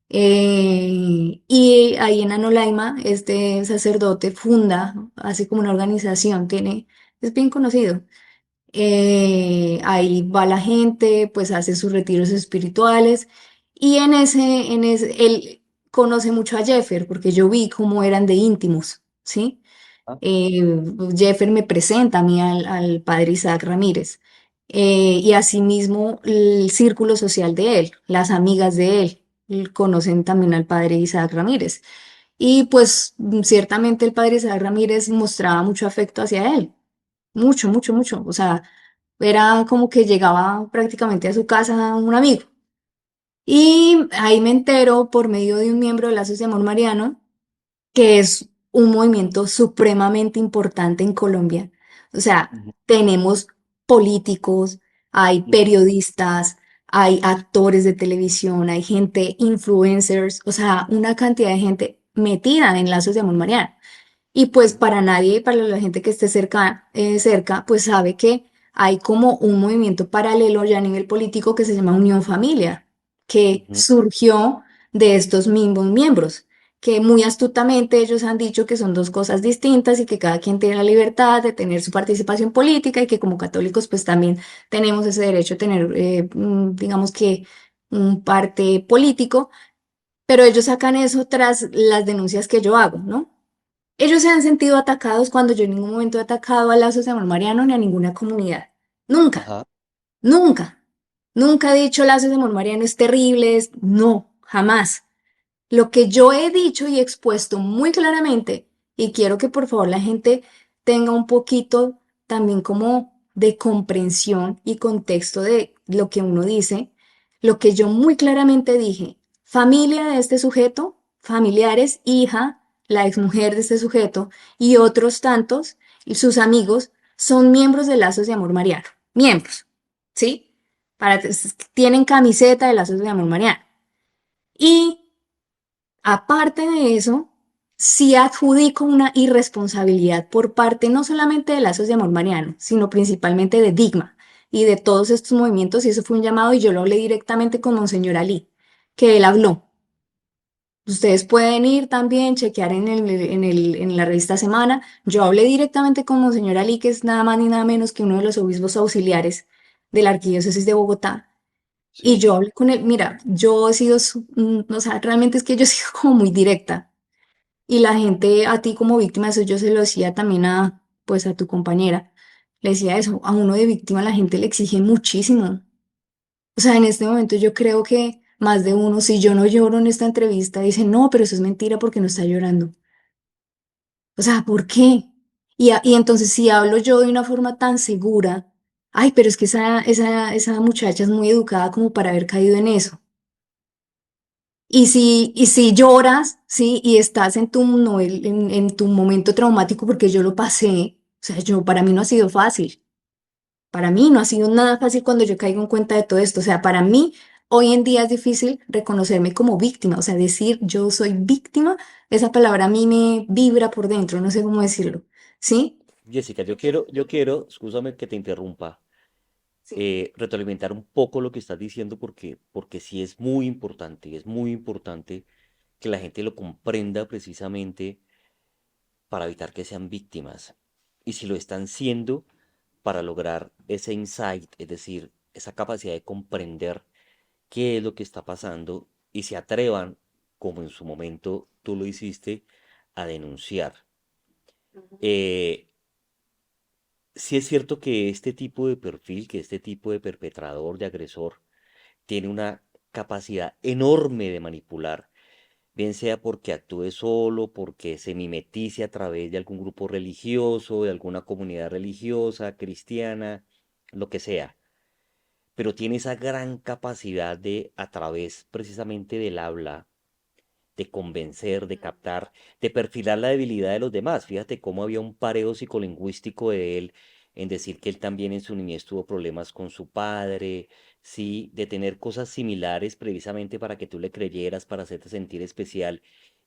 Y ahí en Anolaima, este sacerdote funda, así como una organización, es bien conocido. Ahí va la gente, pues hace sus retiros espirituales y él conoce mucho a Jeffer porque yo vi cómo eran de íntimos, ¿sí? ah, eh, Jeffer me presenta a mí al padre Isaac Ramírez. Y asimismo el círculo social de él, las amigas de él conocen también al padre Isaac Ramírez. Y pues ciertamente el padre Isaac Ramírez mostraba mucho afecto hacia él, mucho, mucho, mucho. O sea, era como que llegaba prácticamente a su casa un amigo. Y ahí me entero por medio de un miembro de la Sociedad Amor Mariano que es un movimiento supremamente importante en Colombia. O sea, ujú, tenemos políticos, hay ujú, periodistas, hay actores de televisión, hay gente, influencers, o sea, una cantidad de gente metida en lazos de amor mariano. Y pues ujú, para nadie, para la gente que esté cerca, pues sabe que hay como un movimiento paralelo ya a nivel político que se llama Unión Familia, que ujú, surgió de estos mismos miembros, que muy astutamente ellos han dicho que son dos cosas distintas y que cada quien tiene la libertad de tener su participación política y que como católicos pues también tenemos ese derecho a tener, digamos que, un parte político, pero ellos sacan eso tras las denuncias que yo hago, ¿no? Ellos se han sentido atacados cuando yo en ningún momento he atacado a Lazos de Amor Mariano ni a ninguna comunidad. Nunca, Ajá. nunca, nunca he dicho Lazos de Amor Mariano es terrible, no, jamás. Lo que yo he dicho y expuesto muy claramente, y quiero que por favor la gente tenga un poquito también como de comprensión y contexto de lo que uno dice, lo que yo muy claramente dije, familia de este sujeto, familiares, hija, la exmujer de este sujeto y otros tantos, y sus amigos, son miembros de Lazos de Amor Mariano, miembros, ¿sí? Tienen camiseta de Lazos de Amor Mariano. Y aparte de eso, sí adjudico una irresponsabilidad por parte no solamente de Lazos de Amor Mariano, sino principalmente de Digma y de todos estos movimientos, y eso fue un llamado y yo lo hablé directamente con Monseñor Ali, que él habló. Ustedes pueden ir también, chequear en la revista Semana. Yo hablé directamente con Monseñor Ali, que es nada más ni nada menos que uno de los obispos auxiliares de la Arquidiócesis de Bogotá. Y Sí. yo hablé con él, mira, yo he sido, o sea, realmente es que yo he sido como muy directa. Y la gente, a ti como víctima, eso yo se lo decía también a, pues a tu compañera, le decía eso, a uno de víctima la gente le exige muchísimo. O sea, en este momento yo creo que más de uno, si yo no lloro en esta entrevista, dice, no, pero eso es mentira porque no está llorando. O sea, ¿por qué? Y entonces si hablo yo de una forma tan segura, ay, pero es que esa muchacha es muy educada como para haber caído en eso. Y si lloras, ¿sí? Y estás en tu, en tu momento traumático, porque yo lo pasé, o sea, para mí no ha sido fácil. Para mí no ha sido nada fácil cuando yo caigo en cuenta de todo esto. O sea, para mí hoy en día es difícil reconocerme como víctima. O sea, decir yo soy víctima, esa palabra a mí me vibra por dentro, no sé cómo decirlo. ¿Sí? Jessica, escúchame que te interrumpa, Sí. retroalimentar un poco lo que estás diciendo porque sí es muy importante que la gente lo comprenda precisamente para evitar que sean víctimas. Y si lo están siendo, para lograr ese insight, es decir, esa capacidad de comprender qué es lo que está pasando y se atrevan, como en su momento tú lo hiciste, a denunciar. Eh, sí es cierto que este tipo de perfil, que este tipo de perpetrador, de agresor, tiene una capacidad enorme de manipular, bien sea porque actúe solo, porque se mimetice a través de algún grupo religioso, de alguna comunidad religiosa, cristiana, lo que sea, pero tiene esa gran capacidad de, a través precisamente del habla, de convencer, de captar, de perfilar la debilidad de los demás. Fíjate cómo había un pareo psicolingüístico de él en decir que él también en su niñez tuvo problemas con su padre, sí, de tener cosas similares precisamente para que tú le creyeras, para hacerte sentir especial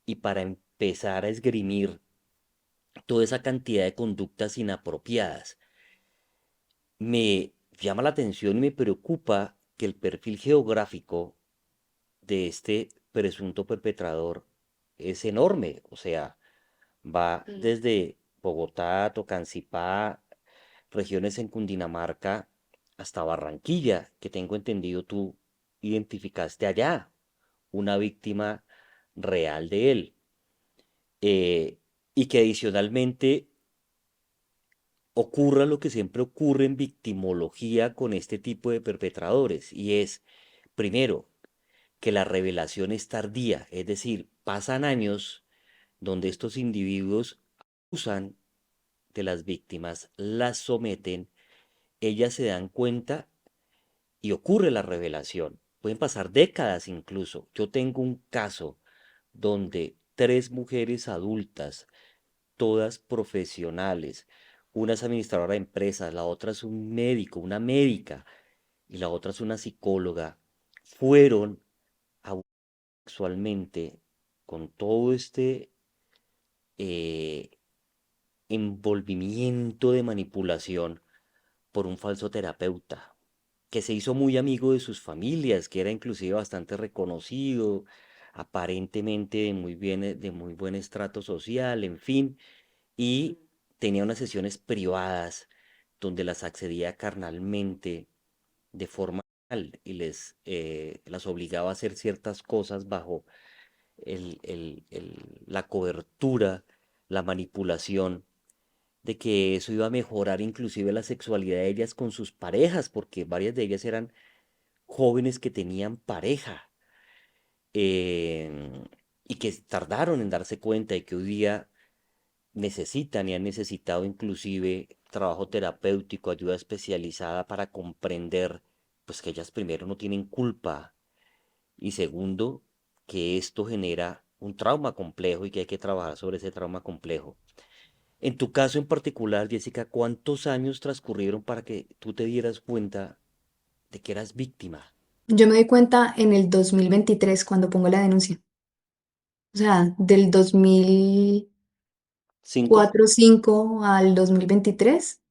y para empezar a esgrimir toda esa cantidad de conductas inapropiadas. Me llama la atención y me preocupa que el perfil geográfico de este presunto perpetrador es enorme. O sea, va Mm. desde Bogotá, Tocancipá, regiones en Cundinamarca, hasta Barranquilla, que tengo entendido tú identificaste allá una víctima real de él. Eh, y que adicionalmente ocurra lo que siempre ocurre en victimología con este tipo de perpetradores, y es, primero, que la revelación es tardía, es decir, pasan años donde estos individuos abusan de las víctimas, las someten, ellas se dan cuenta y ocurre la revelación. Pueden pasar décadas incluso. Yo tengo un caso donde tres mujeres adultas, todas profesionales, una es administradora de empresas, la otra es un médico, una médica, y la otra es una psicóloga, fueron abusadas sexualmente con todo este eh, envolvimiento de manipulación por un falso terapeuta, que se hizo muy amigo de sus familias, que era inclusive bastante reconocido, aparentemente de muy buen estrato social, en fin, y tenía unas sesiones privadas donde las accedía carnalmente de forma y las obligaba a hacer ciertas cosas bajo la cobertura, la manipulación, de que eso iba a mejorar inclusive la sexualidad de ellas con sus parejas, porque varias de ellas eran jóvenes que tenían pareja em, y que tardaron en darse cuenta de que hoy día necesitan y han necesitado inclusive trabajo terapéutico, ayuda especializada para comprender, pues que ellas primero no tienen culpa y segundo, que esto genera un trauma complejo y que hay que trabajar sobre ese trauma complejo. En tu caso en particular, Jessica, ¿cuántos años transcurrieron para que tú te dieras cuenta de que eras víctima? Yo me doy cuenta en el 2023 cuando pongo la denuncia. O sea, del ¿Cinco? 2004-2005 al 2023,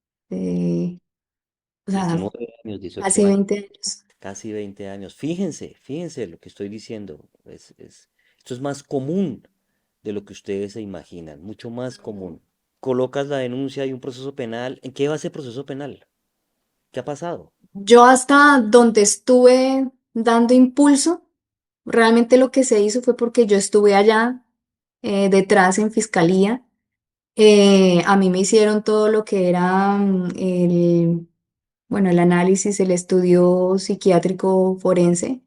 o sea, 19 años, 18 casi años, 20 años. casi 20 años. Fíjense, fíjense lo que estoy diciendo. Esto es más común de lo que ustedes se imaginan, mucho más común. Colocas la denuncia y un proceso penal. ¿En qué va ese proceso penal? ¿Qué ha pasado? Yo hasta donde estuve dando impulso, realmente lo que se hizo fue porque yo estuve allá detrás en fiscalía. A mí me hicieron todo lo que era bueno, el análisis, el estudio psiquiátrico forense.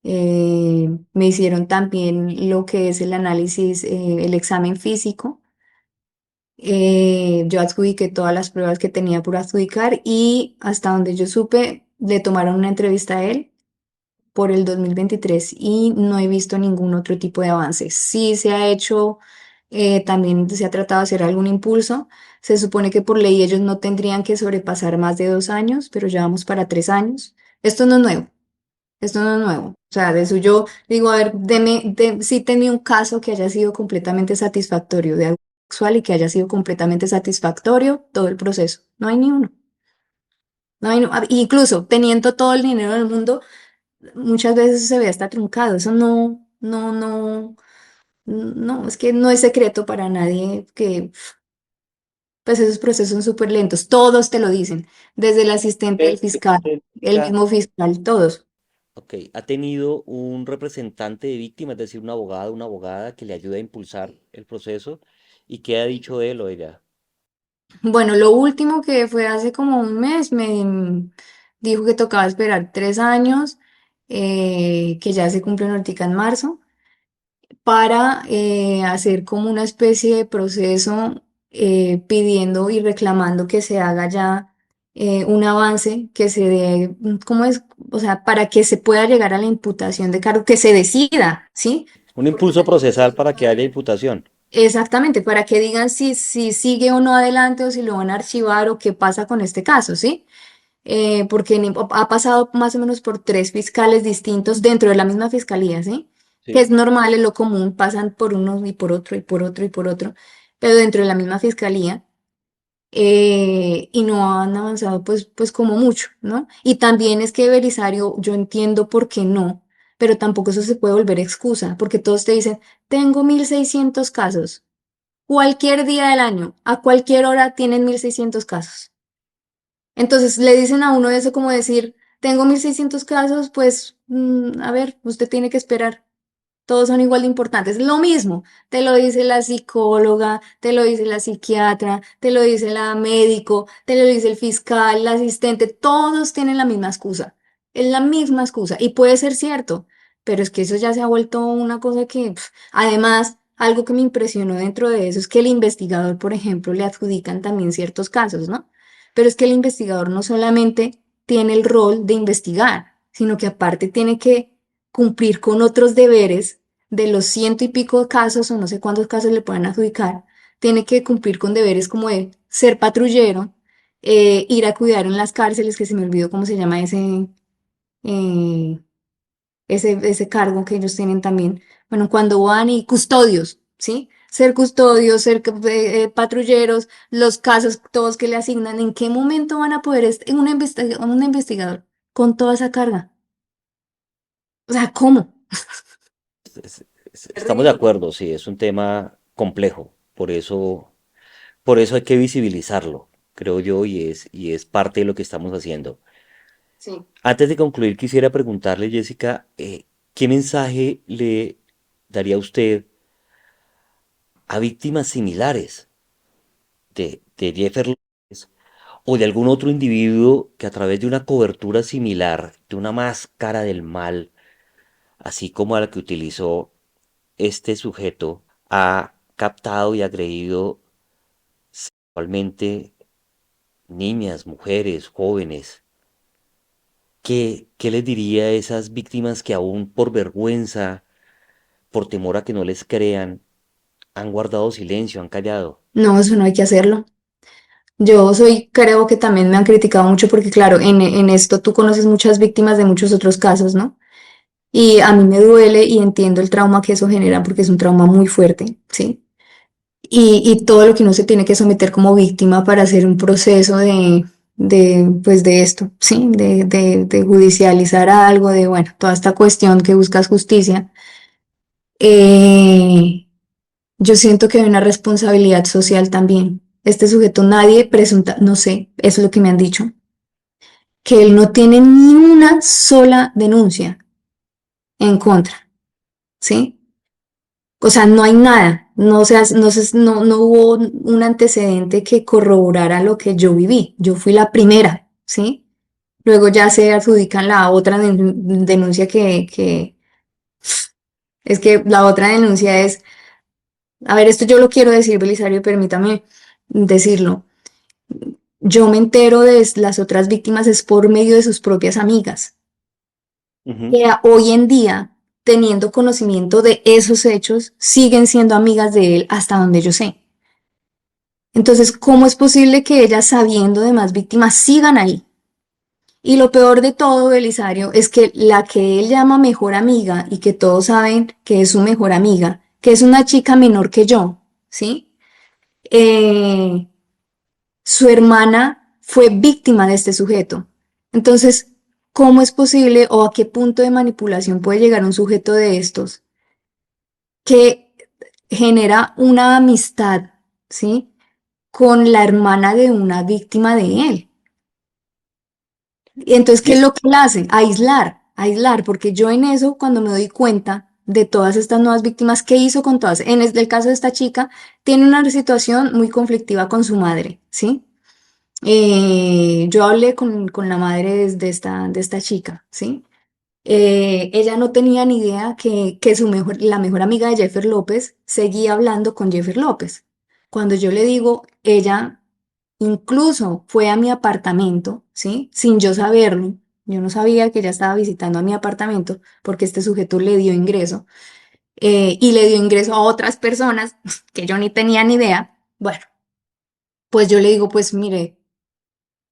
Me hicieron también lo que es el análisis, el examen físico. Yo adjudiqué todas las pruebas que tenía por adjudicar y hasta donde yo supe, le tomaron una entrevista a él por el 2023 y no he visto ningún otro tipo de avance. Sí se ha hecho, también se ha tratado de hacer algún impulso. Se supone que por ley ellos no tendrían que sobrepasar más de 2 años, pero ya vamos para 3 años. Esto no es nuevo, esto no es nuevo. O sea, de eso yo digo, a ver, sí tenía un caso que haya sido completamente satisfactorio de abuso sexual y que haya sido completamente satisfactorio todo el proceso. No hay ni uno. No hay, incluso teniendo todo el dinero del mundo, muchas veces se ve hasta truncado. Eso no, es que no es secreto para nadie que pues esos procesos son súper lentos. Todos te lo dicen, desde el asistente del fiscal, el Jessica, mismo fiscal, todos. ok, ¿ha tenido un representante de víctima, es decir, un abogado, una abogada que le ayude a impulsar el proceso? ¿Y qué ha dicho él o ella? Bueno, lo último que fue hace como un mes me dijo que tocaba esperar 3 años, que ya se cumplen ahorita en marzo, para hacer como una especie de proceso pidiendo y reclamando que se haga ya un avance, que se dé, ¿cómo es? O sea, para que se pueda llegar a la imputación de cargo, que se decida, ¿sí? Un impulso procesal para que haya imputación. Exactamente, para que digan si sigue o no adelante o si lo van a archivar o qué pasa con este caso, ¿sí? Porque ha pasado más o menos por 3 fiscales distintos dentro de la misma fiscalía, ¿sí? Que es Sí. normal, es lo común, pasan por uno y por otro y por otro y por otro, pero dentro de la misma fiscalía y no han avanzado pues como mucho, ¿no? Y también es que Belisario, yo entiendo por qué no, pero tampoco eso se puede volver excusa, porque todos te dicen, tengo 1.600 casos, cualquier día del año, a cualquier hora tienen 1.600 casos. Entonces le dicen a uno eso como decir, tengo 1.600 casos, pues a ver, usted tiene que esperar. Todos son igual de importantes. Lo mismo, te lo dice la psicóloga, te lo dice la psiquiatra, te lo dice la médico, te lo dice el fiscal, el asistente, todos tienen la misma excusa. Es la misma excusa y puede ser cierto, pero es que eso ya se ha vuelto una cosa que, además, algo que me impresionó dentro de eso es que el investigador, por ejemplo, le adjudican también ciertos casos, ¿no? Pero es que el investigador no solamente tiene el rol de investigar, sino que aparte tiene que cumplir con otros deberes de los ciento y pico casos o no sé cuántos casos le puedan adjudicar, tiene que cumplir con deberes como de ser patrullero, ir a cuidar en las cárceles, que se me olvidó cómo se llama eh, ese cargo que ellos tienen también, bueno, cuando van y custodios, ¿sí? Ser custodios, ser patrulleros, los casos todos que le asignan, ¿en qué momento van a poder un investigador con toda esa carga? O sea, ¿cómo? Estamos de Terrible. acuerdo, sí, es un tema complejo, por eso hay que visibilizarlo, creo yo, y es parte de lo que estamos haciendo. Sí. Antes de concluir, quisiera preguntarle, Jessica, ¿qué mensaje le daría usted a víctimas similares de Jeffer López o de algún otro individuo que a través de una cobertura similar, de una máscara del mal, así como a la que utilizó este sujeto, ha captado y agredido sexualmente niñas, mujeres, jóvenes? ¿Qué les diría a esas víctimas que aún por vergüenza, por temor a que no les crean, han guardado silencio, han callado? No, eso no hay que hacerlo. Yo soy, creo que también me han criticado mucho porque, claro, en esto tú conoces muchas víctimas de muchos otros casos, ¿no? Y a mí me duele y entiendo el trauma que eso genera porque es un trauma muy fuerte, ¿sí? Y todo lo que uno se tiene que someter como víctima para hacer un proceso pues de esto, ¿sí? De judicializar algo, de, bueno, toda esta cuestión que buscas justicia. Eh, yo siento que hay una responsabilidad social también. Este sujeto, nadie presunta, no sé, eso es lo que me han dicho, que él no tiene ni una sola denuncia en contra, ¿sí? O sea, no hay nada, no, o sea, no hubo un antecedente que corroborara lo que yo viví. Yo fui la primera, ¿sí? Luego ya se adjudican la otra denuncia es que la otra denuncia es, a ver, esto yo lo quiero decir, Belisario, permítame decirlo. Yo me entero de las otras víctimas es por medio de sus propias amigas, Ujú. que hoy en día, teniendo conocimiento de esos hechos, siguen siendo amigas de él hasta donde yo sé. Entonces, ¿cómo es posible que ellas, sabiendo de más víctimas, sigan ahí? Y lo peor de todo, Belisario, es que la que él llama mejor amiga y que todos saben que es su mejor amiga, que es una chica menor que yo, ¿sí? Eh, su hermana fue víctima de este sujeto. Entonces, ¿cómo es posible o a qué punto de manipulación puede llegar un sujeto de estos que genera una amistad, ¿sí? Con la hermana de una víctima de él? Y entonces, Y ¿qué es es, lo que él hace? Aislar, porque yo en eso, cuando me doy cuenta de todas estas nuevas víctimas, ¿qué hizo con todas? En el caso de esta chica, tiene una situación muy conflictiva con su madre, ¿sí? Yo hablé con la madre de esta chica, ¿sí? Ella no tenía ni idea que la mejor amiga de Jeffer López seguía hablando con Jeffer López. Cuando yo le digo, ella incluso fue a mi apartamento, ¿sí? Sin yo saberlo. Yo no sabía que ella estaba visitando a mi apartamento porque este sujeto le dio ingreso y le dio ingreso a otras personas que yo ni tenía ni idea. Bueno, pues yo le digo, pues mire,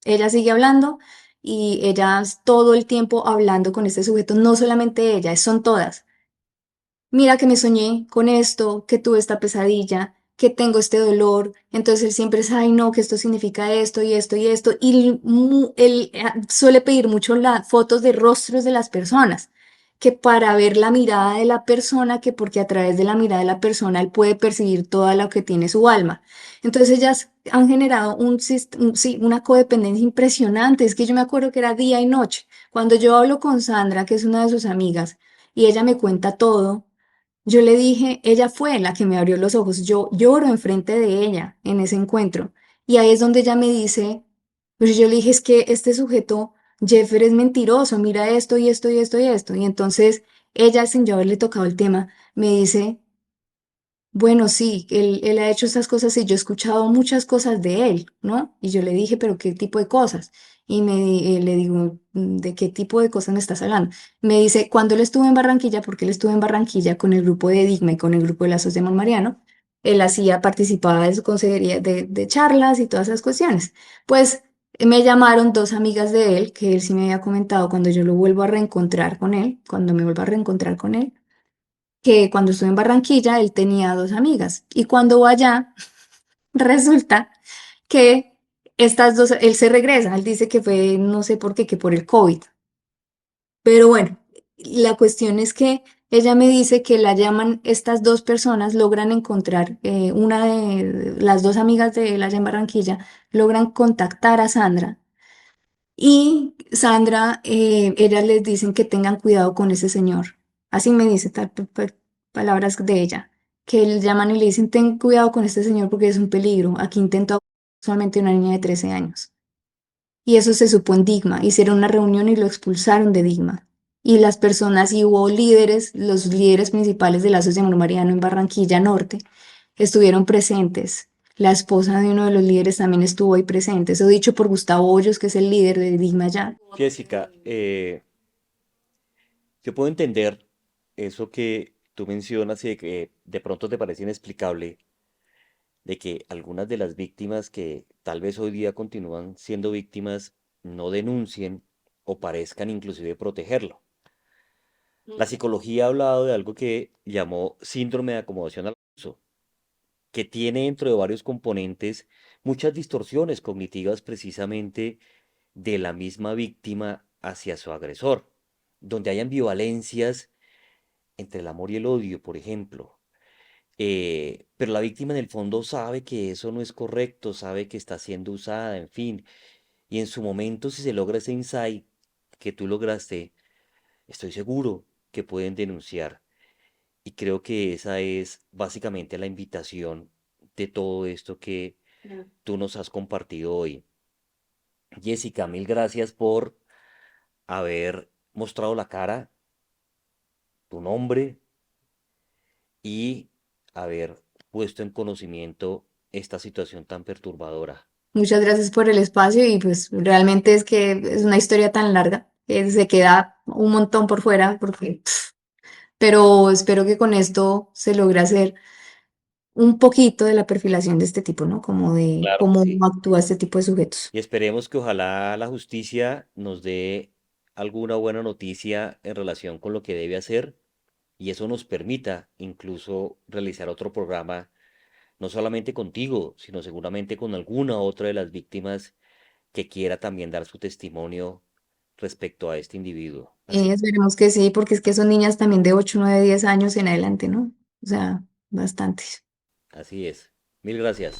ella sigue hablando y ella todo el tiempo hablando con este sujeto, no solamente ella, son todas. Mira que me soñé con esto, que tuve esta pesadilla, que tengo este dolor. Entonces él siempre es, ay no, que esto significa esto y esto y esto. Y él suele pedir mucho las fotos de rostros de las personas, que para ver la mirada de la persona, que porque a través de la mirada de la persona él puede percibir todo lo que tiene su alma. Entonces ellas han generado sí, una codependencia impresionante. Es que yo me acuerdo que era día y noche. Cuando yo hablo con Sandra, que es una de sus amigas, y ella me cuenta todo, yo le dije, ella fue la que me abrió los ojos. Yo lloro enfrente de ella en ese encuentro. Y ahí es donde ella me dice, pues yo le dije, es que este sujeto, Jeffer, es mentiroso, mira esto y esto y esto y esto. Y entonces ella, sin yo haberle tocado el tema, me dice, bueno, sí, él ha hecho estas cosas y yo he escuchado muchas cosas de él, ¿no? Y yo le dije, pero ¿qué tipo de cosas? Y le digo, ¿de qué tipo de cosas me estás hablando? Me dice, cuando él estuvo en Barranquilla, porque él estuvo en Barranquilla con el grupo de Digma y con el grupo de Lazos de Mariano, él hacía, participaba de su consejería de charlas y todas esas cuestiones. Pues me llamaron dos amigas de él, que él sí me había comentado cuando yo lo vuelvo a reencontrar con él, cuando me vuelvo a reencontrar con él que cuando estuve en Barranquilla él tenía dos amigas y cuando va allá resulta que estas dos, él se regresa, él dice que fue no sé por qué, que por el COVID, pero bueno, la cuestión es que ella me dice que la llaman, estas dos personas logran encontrar, una de las dos amigas de él allá en Barranquilla, logran contactar a Sandra. Y Sandra, ellas les dicen que tengan cuidado con ese señor. Así me dice tal. palabras de ella, que le llaman y le dicen, ten cuidado con este señor porque es un peligro. Aquí intentó solamente una niña de 13 años. Y eso se supo en Digma. Hicieron una reunión y lo expulsaron de Digma. Y las personas, y hubo líderes, los líderes principales del Lazo de Amor Mariano en Barranquilla Norte, estuvieron presentes. La esposa de uno de los líderes también estuvo ahí presente. Eso dicho por Gustavo Hoyos, que es el líder de Digma ya. Jessica, yo puedo entender eso que tú mencionas y de que de pronto te parece inexplicable, de que algunas de las víctimas que tal vez hoy día continúan siendo víctimas no denuncien o parezcan inclusive protegerlo. La psicología ha hablado de algo que llamó síndrome de acomodación al abuso, que tiene dentro de varios componentes muchas distorsiones cognitivas precisamente de la misma víctima hacia su agresor, donde hay ambivalencias entre el amor y el odio, por ejemplo. Pero la víctima en el fondo sabe que eso no es correcto, sabe que está siendo usada, en fin. Y en su momento, si se logra ese insight que tú lograste, estoy seguro que pueden denunciar. Y creo que esa es básicamente la invitación de todo esto que tú nos has compartido hoy. Jessica, mil gracias por haber mostrado la cara, tu nombre y haber puesto en conocimiento esta situación tan perturbadora. Muchas gracias por el espacio y pues realmente es que es una historia tan larga que se queda un montón por fuera, porque, pero espero que con esto se logre hacer un poquito de la perfilación de este tipo, ¿no? Como de Claro que cómo sí. actúa este tipo de sujetos. Y esperemos que ojalá la justicia nos dé alguna buena noticia en relación con lo que debe hacer y eso nos permita incluso realizar otro programa, no solamente contigo, sino seguramente con alguna otra de las víctimas que quiera también dar su testimonio respecto a este individuo. Así, Esperemos que sí, porque es que son niñas también de 8 9 10 años en adelante, ¿no? O sea, bastantes. así es. Mil gracias.